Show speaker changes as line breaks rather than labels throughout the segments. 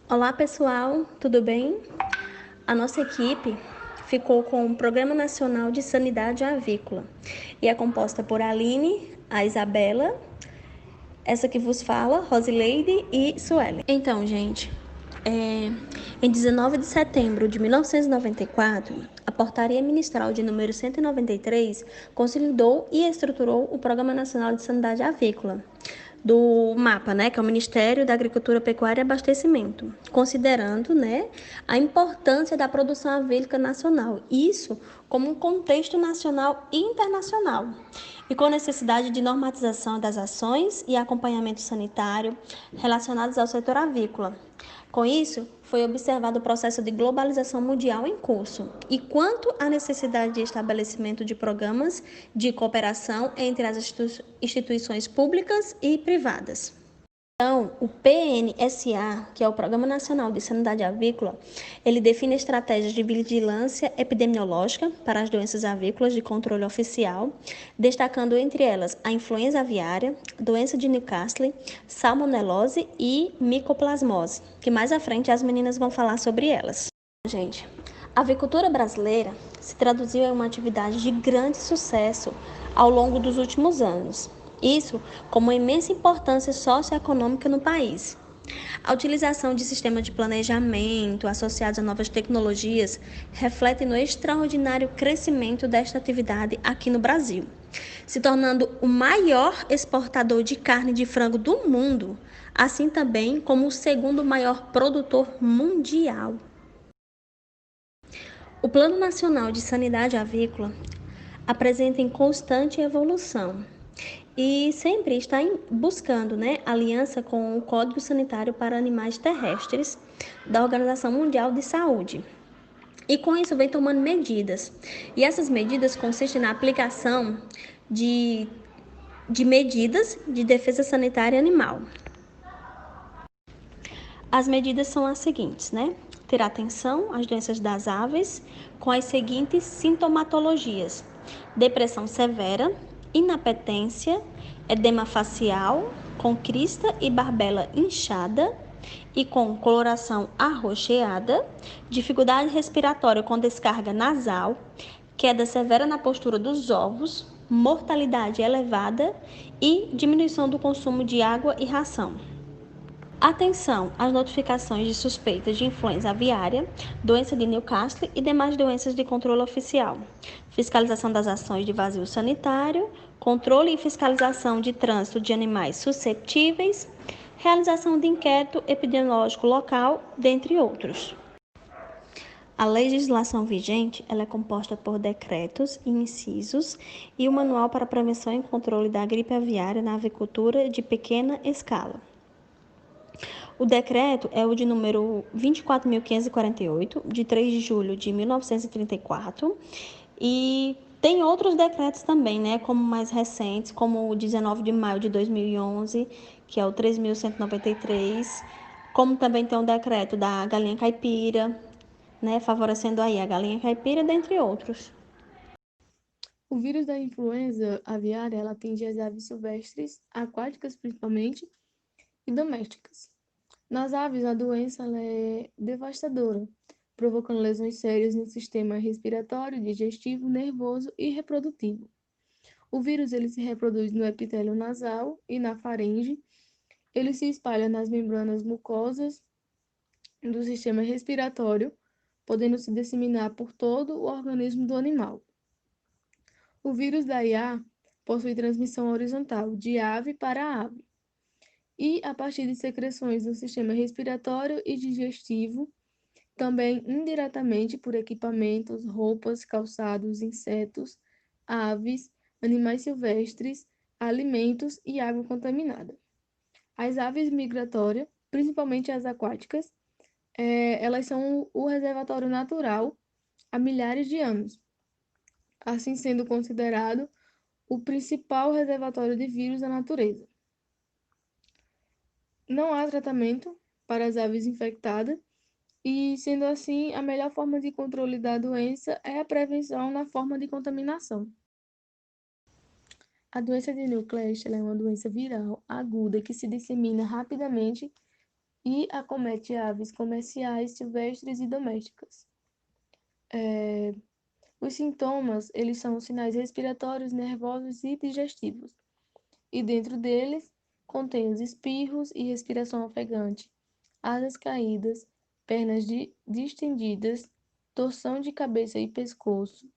Olá pessoal, tudo bem? A nossa equipe ficou com o Programa Nacional de Sanidade Avícola e é composta por Aline, a Isabela, essa que vos fala, Rosileide e Suelen. Então, gente, em 19 de setembro de 1994, a Portaria Ministral de número 193 consolidou e estruturou o Programa Nacional de Sanidade Avícola, do MAPA, né, que é o Ministério da Agricultura, Pecuária e Abastecimento, considerando, né, a importância da produção avícola nacional, isso como um contexto nacional e internacional, e com necessidade de normatização das ações e acompanhamento sanitário relacionados ao setor avícola. Com isso, foi observado o processo de globalização mundial em curso e quanto à necessidade de estabelecimento de programas de cooperação entre as instituições públicas e privadas. Então, o PNSA, que é o Programa Nacional de Sanidade Avícola, ele define estratégias de vigilância epidemiológica para as doenças avícolas de controle oficial, destacando entre elas a influenza aviária, doença de Newcastle, salmonelose e micoplasmose, que mais à frente as meninas vão falar sobre elas. Gente, a avicultura brasileira se traduziu em uma atividade de grande sucesso ao longo dos últimos anos. Isso com uma imensa importância socioeconômica no país. A utilização de sistemas de planejamento associados a novas tecnologias reflete no extraordinário crescimento desta atividade aqui no Brasil, se tornando o maior exportador de carne de frango do mundo, assim também como o segundo maior produtor mundial. O Plano Nacional de Sanidade Avícola apresenta em constante evolução e sempre está buscando, aliança com o Código Sanitário para Animais Terrestres da Organização Mundial de Saúde. E com isso vem tomando medidas. E essas medidas consistem na aplicação de, de medidas de defesa sanitária animal. As medidas são as seguintes, ter atenção às doenças das aves com as seguintes sintomatologias: depressão severa, inapetência, edema facial, com crista e barbela inchada e com coloração arroxeada, dificuldade respiratória com descarga nasal, queda severa na postura dos ovos, mortalidade elevada e diminuição do consumo de água e ração. Atenção às notificações de suspeitas de influenza aviária, doença de Newcastle e demais doenças de controle oficial. Fiscalização das ações de vazio sanitário, controle e fiscalização de trânsito de animais susceptíveis, realização de inquérito epidemiológico local, dentre outros. A legislação vigente ela é composta por decretos e incisos e o Manual para Prevenção e Controle da Gripe Aviária na Avicultura de Pequena Escala. O decreto é o de número 24.548, de 3 de julho de 1934, e tem outros decretos também, como mais recentes, como o 19 de maio de 2011, que é o 3.193, como também tem o decreto da galinha caipira, favorecendo aí a galinha caipira, dentre outros.
O vírus da influenza aviária ela atinge as aves silvestres, aquáticas principalmente, e domésticas. Nas aves, a doença ela é devastadora, provocando lesões sérias no sistema respiratório, digestivo, nervoso e reprodutivo. O vírus ele se reproduz no epitélio nasal e na faringe. Ele se espalha nas membranas mucosas do sistema respiratório, podendo se disseminar por todo o organismo do animal. O vírus da IA possui transmissão horizontal, de ave para ave, e a partir de secreções do sistema respiratório e digestivo, também indiretamente por equipamentos, roupas, calçados, insetos, aves, animais silvestres, alimentos e água contaminada. As aves migratórias, principalmente as aquáticas, elas são o reservatório natural há milhares de anos, assim sendo considerado o principal reservatório de vírus da natureza. Não há tratamento para as aves infectadas e, sendo assim, a melhor forma de controle da doença é a prevenção na forma de contaminação. A doença de Newcastle é uma doença viral aguda que se dissemina rapidamente e acomete aves comerciais, silvestres e domésticas. Os sintomas, eles são sinais respiratórios, nervosos e digestivos. E dentro deles, contém os espirros e respiração ofegante, asas caídas, pernas distendidas, torção de cabeça e pescoço,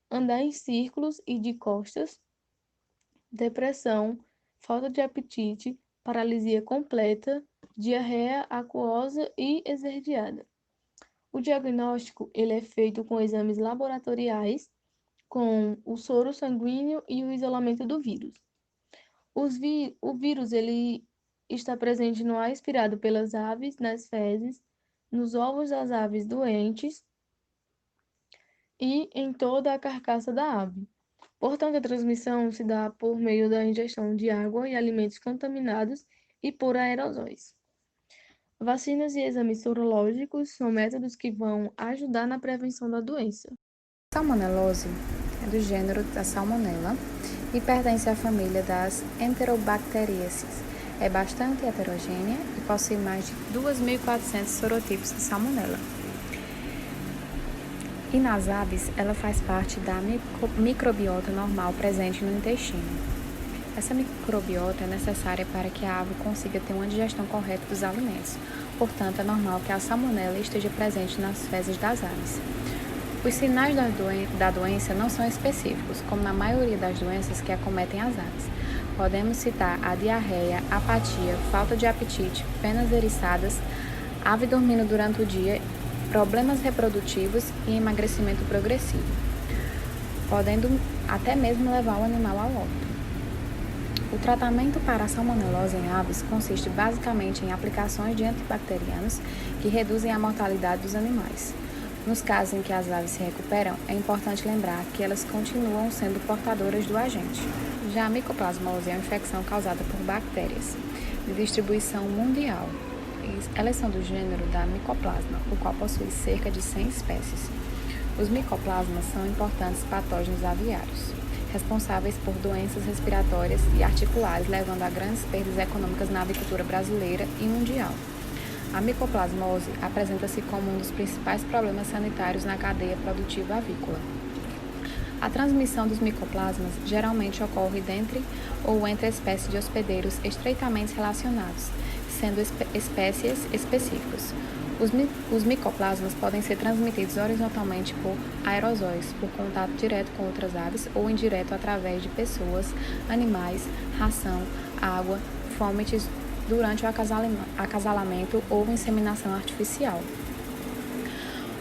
andar em círculos e de costas, depressão, falta de apetite, paralisia completa, diarreia aquosa e esverdeada. O diagnóstico ele é feito com exames laboratoriais, com o soro sanguíneo e o isolamento do vírus. O vírus ele está presente no ar expirado pelas aves, nas fezes, nos ovos das aves doentes e em toda a carcaça da ave. Portanto, a transmissão se dá por meio da ingestão de água e alimentos contaminados e por aerosóis. Vacinas e exames sorológicos são métodos que vão ajudar na prevenção da doença.
Salmonelose é do gênero da Salmonella e pertence à família das Enterobacteriaceae. É bastante heterogênea e possui mais de 2.400 sorotipos de Salmonella. E nas aves, ela faz parte da microbiota normal presente no intestino. Essa microbiota é necessária para que a ave consiga ter uma digestão correta dos alimentos. Portanto, é normal que a salmonela esteja presente nas fezes das aves. Os sinais da doença não são específicos, como na maioria das doenças que acometem as aves. Podemos citar a diarreia, apatia, falta de apetite, penas eriçadas, ave dormindo durante o dia, problemas reprodutivos e emagrecimento progressivo, podendo até mesmo levar o animal ao óbito. O tratamento para a salmonelose em aves consiste basicamente em aplicações de antibacterianos que reduzem a mortalidade dos animais. Nos casos em que as aves se recuperam, é importante lembrar que elas continuam sendo portadoras do agente. Já a micoplasmose é uma infecção causada por bactérias de distribuição mundial. Elas são do gênero da Mycoplasma, o qual possui cerca de 100 espécies. Os micoplasmas são importantes patógenos aviários, responsáveis por doenças respiratórias e articulares, levando a grandes perdas econômicas na avicultura brasileira e mundial. A micoplasmose apresenta-se como um dos principais problemas sanitários na cadeia produtiva avícola. A transmissão dos micoplasmas geralmente ocorre dentre ou entre espécies de hospedeiros estreitamente relacionados, sendo espécies específicos. Os micoplasmas podem ser transmitidos horizontalmente por aerosóis, por contato direto com outras aves ou indireto através de pessoas, animais, ração, água, fômites durante o acasalamento ou inseminação artificial.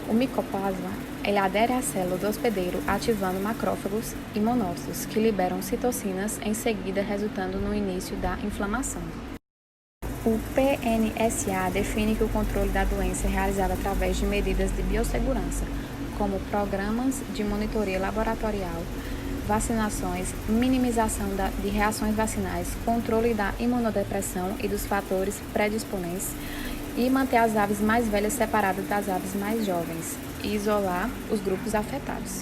O micoplasma ele adere à célula do hospedeiro, ativando macrófagos e monócitos, que liberam citocinas, em seguida resultando no início da inflamação. O PNSA define que o controle da doença é realizado através de medidas de biossegurança, como programas de monitoria laboratorial, vacinações, minimização de reações vacinais, controle da imunodepressão e dos fatores predisponentes, e manter as aves mais velhas separadas das aves mais jovens e isolar os grupos afetados.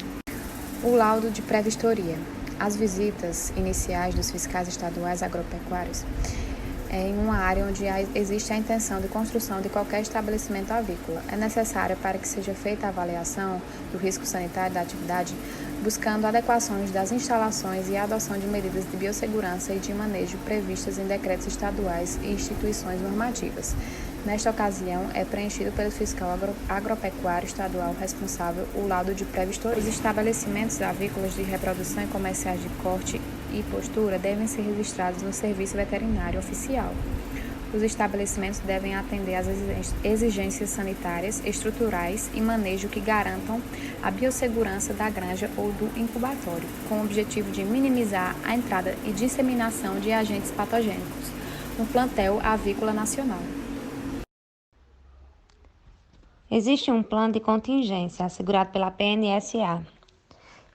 O laudo de pré-vistoria. As visitas iniciais dos fiscais estaduais agropecuários em uma área onde existe a intenção de construção de qualquer estabelecimento avícola. É necessário para que seja feita a avaliação do risco sanitário da atividade, buscando adequações das instalações e a adoção de medidas de biossegurança e de manejo previstas em decretos estaduais e instituições normativas. Nesta ocasião, é preenchido pelo fiscal agropecuário estadual responsável o laudo de pré-vistoria. Os estabelecimentos avícolas de reprodução e comerciais de corte e postura devem ser registrados no Serviço Veterinário Oficial. Os estabelecimentos devem atender às exigências sanitárias, estruturais e manejo que garantam a biossegurança da granja ou do incubatório, com o objetivo de minimizar a entrada e disseminação de agentes patogênicos no plantel avícola nacional.
Existe um plano de contingência assegurado pela PNSA,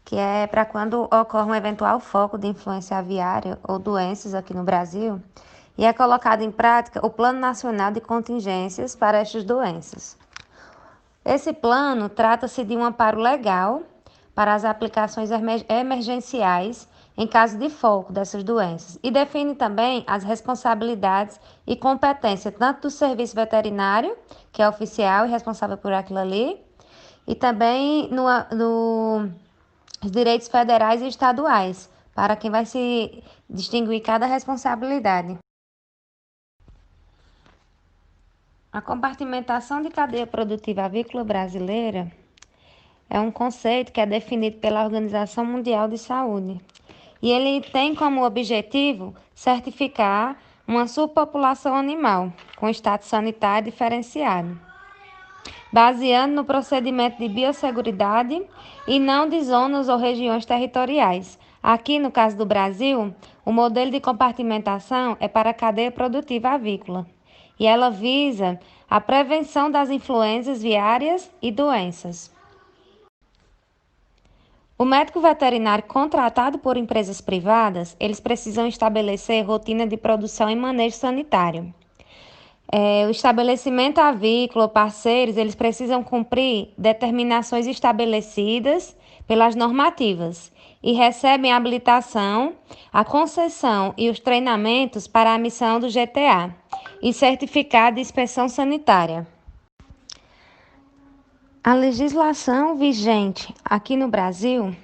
que é para quando ocorre um eventual foco de influência aviária ou doenças aqui no Brasil, e é colocado em prática o Plano Nacional de Contingências para estas doenças. Esse plano trata-se de um amparo legal para as aplicações emergenciais em caso de foco dessas doenças e define também as responsabilidades e competência tanto do serviço veterinário, que é oficial e responsável por aquilo ali, e também os direitos federais e estaduais, para quem vai se distinguir cada responsabilidade. A compartimentação de cadeia produtiva avícola brasileira é um conceito que é definido pela Organização Mundial de Saúde. E ele tem como objetivo certificar uma subpopulação animal com status sanitário diferenciado, baseando no procedimento de biosseguridade e não de zonas ou regiões territoriais. Aqui, no caso do Brasil, o modelo de compartimentação é para a cadeia produtiva avícola e ela visa a prevenção das influências viárias e doenças. O médico veterinário contratado por empresas privadas, eles precisam estabelecer rotina de produção e manejo sanitário. O estabelecimento avícola ou parceiros, eles precisam cumprir determinações estabelecidas pelas normativas e recebem a habilitação, a concessão e os treinamentos para a missão do GTA e certificado de inspeção sanitária. A legislação vigente aqui no Brasil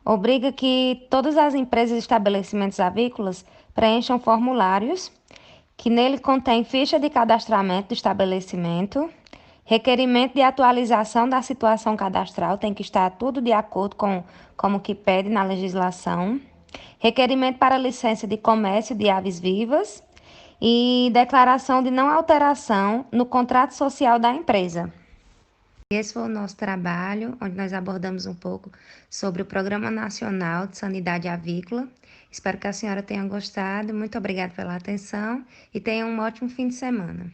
obriga que todas as empresas e estabelecimentos avícolas preencham formulários que nele contém ficha de cadastramento do estabelecimento, requerimento de atualização da situação cadastral, tem que estar tudo de acordo com como que pede na legislação, requerimento para licença de comércio de aves vivas e declaração de não alteração no contrato social da empresa. Esse foi o nosso trabalho, onde nós abordamos um pouco sobre o Programa Nacional de Sanidade Avícola. Espero que a senhora tenha gostado. Muito obrigada pela atenção e tenha um ótimo fim de semana.